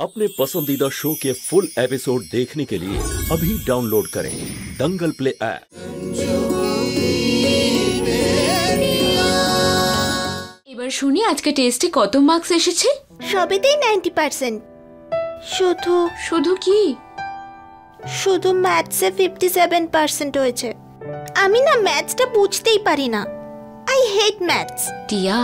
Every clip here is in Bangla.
अपने पसंदीदा शो के फुल एपिसोड देखने के लिए अभी डाउनलोड करें दंगल प्ले ऐप। এবার শুনি আজকে টেস্টে কত মার্কস এসেছে? সবেতেই 90%। শুধু শুধু কি? শুধু ম্যাথসে 57% হয়েছে। আমি না ম্যাথসটা বুঝতেই পারি না। I hate maths. টিয়া,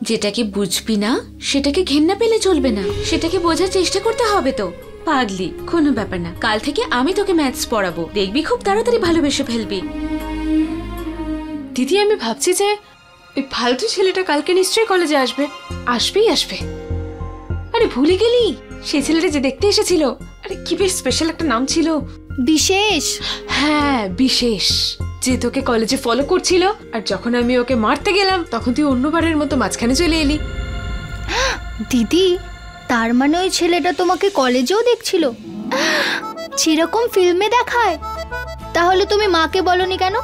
যেটাকে বুঝবি না সেটাকে ঘেন্না পেলে চলবে না, সেটাকে বোঝার চেষ্টা করতে হবে তো। পাগলি, কোনো ব্যাপার না, কাল থেকে আমি তোকে ম্যাথস পড়াবো, দেখবি খুব তাড়াতাড়ি ভালোবেসে ফেলবি। দিদি, আমি ভাবছি যে ওই ফালতু ছেলেটা কালকে নিশ্চয়ই কলেজে আসবে। আসবে। আরে ভুলে গেলি, সেই ছেলেটা যে দেখতে এসেছিল, আরে কি বেশ স্পেশাল একটা নাম ছিল, বিশেষ। হ্যাঁ বিশেষ, যে তোকে কলেজে ফলো করছিল, আর যখন আমি ওকে মারতে গেলাম তখন তুই অন্যবারের মতো মাঝখানে চলে এলি। দিদি, তার মানে ওই ছেলেটা তোমাকে কলেজেও দেখছিল, যেরকম ফিল্মে দেখায়। তাহলে তুমি মাকে বলনি কেন?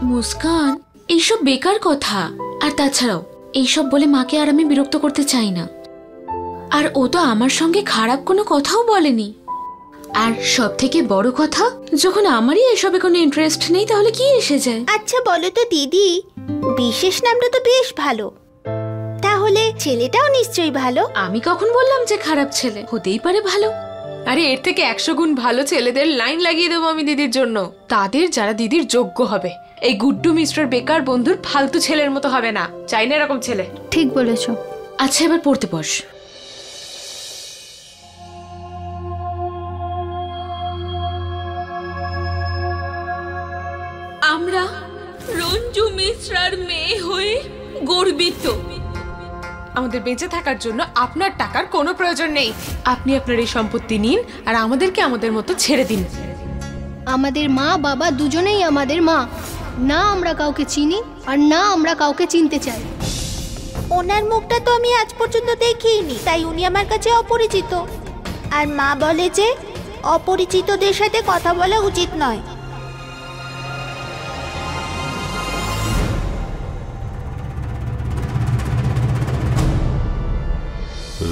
মুস্কান, এইসব বেকার কথা। আর তাছাড়াও এইসব বলে মাকে আর আমি বিরক্ত করতে চাই না। আর ও তো আমার সঙ্গে খারাপ কোনো কথাও বলেনি। আর সব থেকে বড় কথা, যখন আমারই এসবে কোনো ইন্টারেস্ট নেই তাহলে কি এসে যায়? আচ্ছা বলো তো দিদি, বিশেষ নামটা তো বেশ ভালো, তাহলে ছেলেটাও নিশ্চয়ই ভালো। আমি কখন বললাম যে খারাপ ছেলে? হতেই পারে ভালো। আরে এর থেকে 100 গুণ ভালো ছেলেদের লাইন লাগিয়ে দেবো আমি দিদির জন্য, তাদের যারা দিদির যোগ্য হবে। এই গুড্ডু মিস্টার বেকার বন্ধুর ফালতু ছেলের মতো হবে না, চাই না এরকম ছেলে। ঠিক বলেছো। আচ্ছা, এবার পড়তে বস। আমরা রঞ্জু মিশ্রার মেয়ে হয়ে গর্বিত। আমাদের বেঁচে থাকার জন্য আপনার টাকার কোনো প্রয়োজন নেই। আপনি আপনার এই সম্পত্তি নিন আর আমাদেরকে আমাদের মতো ছেড়ে দিন। আমাদের মা বাবা দুজনেই আমাদের মা, না আমরা কাউকে চিনি আর না আমরা কাউকে চিনতে চাই। ওনার মুখটা তো আমি আজ পর্যন্ত দেখিনি, তাই উনি আমার কাছে অপরিচিত। আর মা বলে যে অপরিচিতদের সাথে কথা বলা উচিত নয়।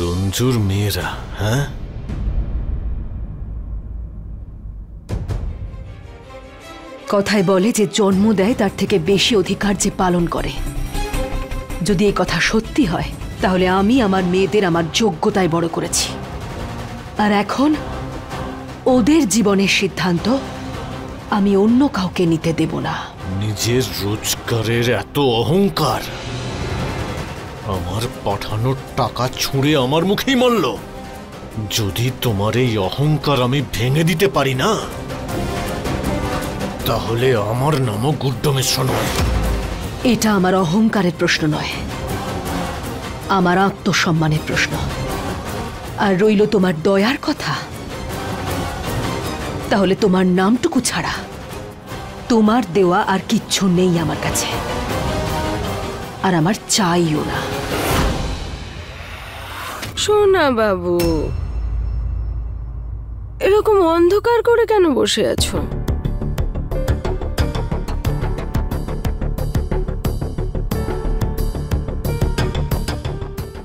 রঞ্জুর মেয়েরা, হ্যাঁ? কথায় বলে যে জন্ম দেয় তার থেকে বেশি অধিকার যে পালন করে। যদি এই কথা সত্যি হয় তাহলে আমি আমার মেয়েদের আমার যোগ্যতায় বড় করেছি, আর এখন ওদের জীবনের সিদ্ধান্ত আমি অন্য কাউকে নিতে দেব না। নিজের রোজগারের এত অহংকার, আমার পাঠানোর টাকা ছুঁড়ে আমার মুখেই মারল। যদি তোমার এই অহংকার আমি ভেঙে দিতে পারি না, তাহলে আমার নামও গুড্ডু মিশ্র নয়। এটা আমার অহংকারের প্রশ্ন নয়, আমার আত্মসম্মানের প্রশ্ন। আর রইল তোমার দয়ার কথা, তাহলে তোমার নামটুকু ছাড়া তোমার দেওয়া আর কিচ্ছু নেই আমার কাছে, আর আমার চাইও না। সোনা বাবু, এরকম অন্ধকার করে কেন বসে আছো?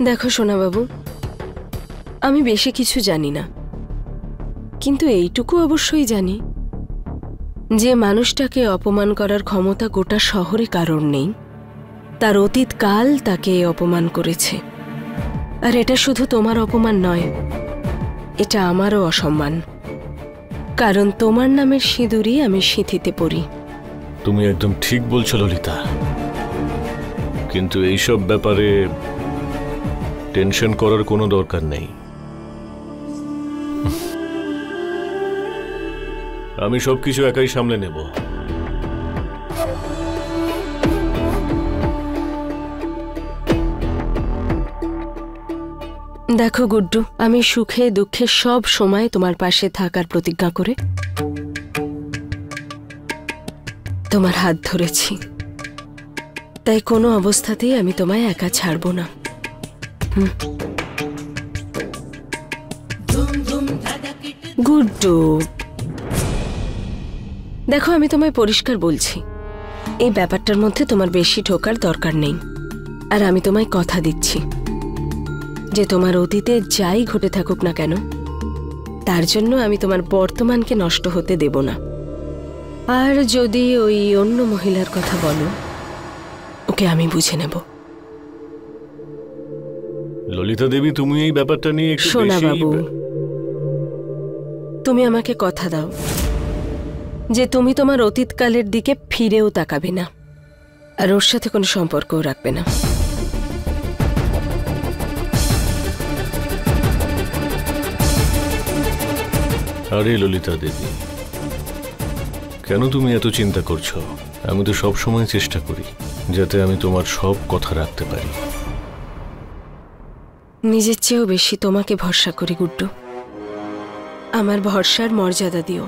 দেখো সোনা বাবু, আমি বেশি কিছু জানি না, কিন্তু এইটুকু অবশ্যই জানি যে মানুষটাকে অপমান করার ক্ষমতা গোটা শহরে কারোর নেই। তার অতীত কাল তাকে অপমান করেছে। আর এটা শুধু তোমার অপমান নয়, এটা আমারও অসম্মান, কারণ তোমার নামের সিঁদুরই আমি সিঁথিতে পরি। তুমি একদম ঠিক বলছো ললিতা, কিন্তু এইসব ব্যাপারে টেনশন করার কোনো দরকার নেই। আমি সবকিছু একাই সামলে নেব। দেখো গুড্ডু, আমি সুখে দুঃখে সব সময় তোমার পাশে থাকার প্রতিজ্ঞা করে তোমার হাত ধরেছি, তাই কোনো অবস্থাতেই আমি তোমায় একা ছাড়বো না। গুড্ডু, দেখো আমি তোমায় পরিষ্কার বলছি, এই ব্যাপারটার মধ্যে তোমার বেশি ঢোকার দরকার নেই। আর আমি তোমায় কথা দিচ্ছি যে তোমার অতীতে যাই ঘটে থাকুক না কেন, তার জন্য আমি তোমার বর্তমানকে নষ্ট হতে দেব না। আর যদি ওই অন্য মহিলার কথা বলো, ওকে আমি বুঝে নেব। ললিতা দেবী, তুমি এই ব্যাপারটা নিয়ে একটু সোনা বেশি বাবু, তুমি আমাকে কথা দাও যে তুমি তোমার অতীতকালের দিকে ফিরেও তাকাবে না, আর ওর সাথে কোনো সম্পর্কও রাখবে না। আরে ললিতা দেবী, কেন তুমি এত চিন্তা করছো? আমি তো সব সময় চেষ্টা করি যাতে আমি তোমার সব কথা রাখতে পারি। নিজের চেয়েও বেশি তোমাকে ভরসা করি গুড্ডু। আমার ভরসার মর্যাদা দিও।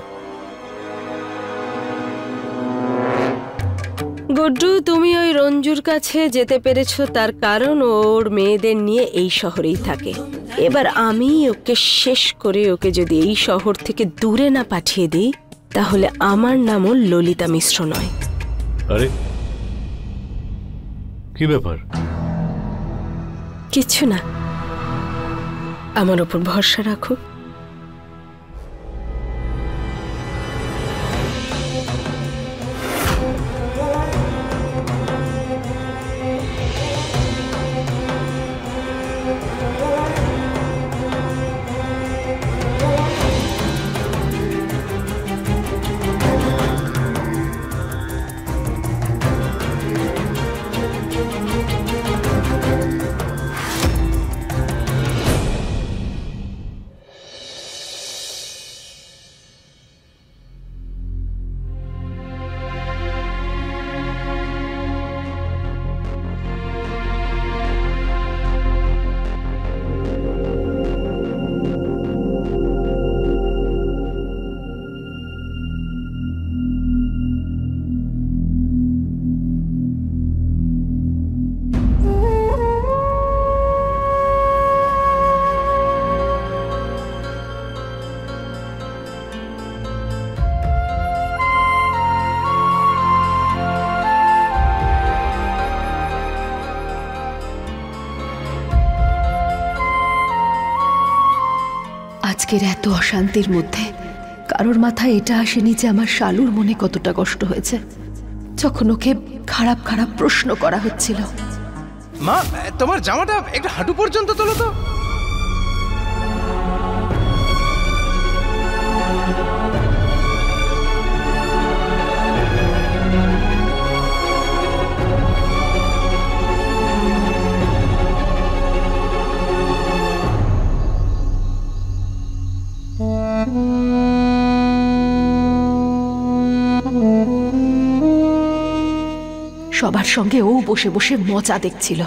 গুড্ডু, তুমি ওই রঞ্জুর কাছে যেতে পেরেছো তার কারণ ওর মেয়েদের নিয়ে এই শহরেই থাকে। এবার আমি ওকে শেষ করে ওকে যদি এই শহর থেকে দূরে না পাঠিয়ে দিই, তাহলে আমার নামও ললিতা মিশ্র নয়। আরে কি ব্যাপার? কিচ্ছু না, আমার ওপর ভরসা রাখো। আজকের এত অশান্তির মধ্যে কারোর মাথায় এটা আসেনি যে আমার শালুর মনে কতটা কষ্ট হয়েছে যখন ওকে খারাপ খারাপ প্রশ্ন করা হচ্ছিল। মা, তোমার জামাটা একটু হাঁটু পর্যন্ত তোলো তো। সবার সঙ্গে ও বসে বসে মজা দেখছিল,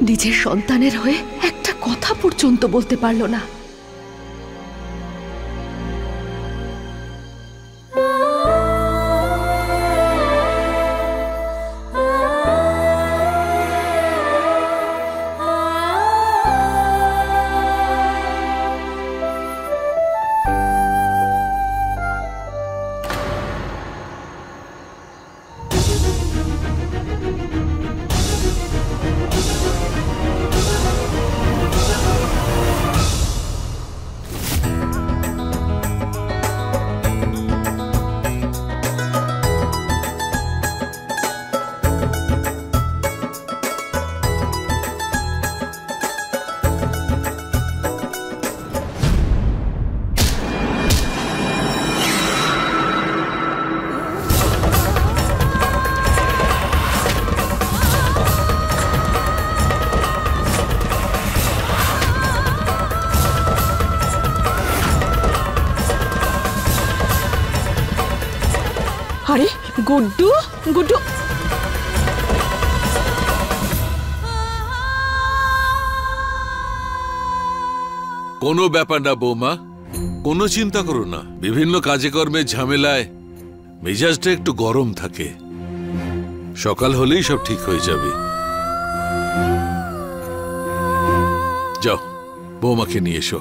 নিজের সন্তানের হয়ে একটা কথা পর্যন্ত বলতে পারল না। আরে গুড্ডু, গুড্ডু, কোনো ব্যাপার না বৌমা, কোনো চিন্তা করো না। বিভিন্ন কাজে কর্মে ঝামেলায় মেজাজটা একটু গরম থাকে, সকাল হলেই সব ঠিক হয়ে যাবে। যাও বৌমাকে নিয়ে এসো।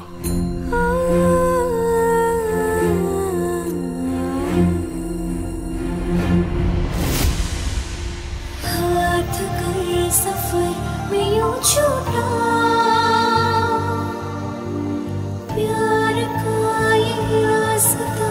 सफर में यूं छूटा प्यार प्यार का ये रास्ता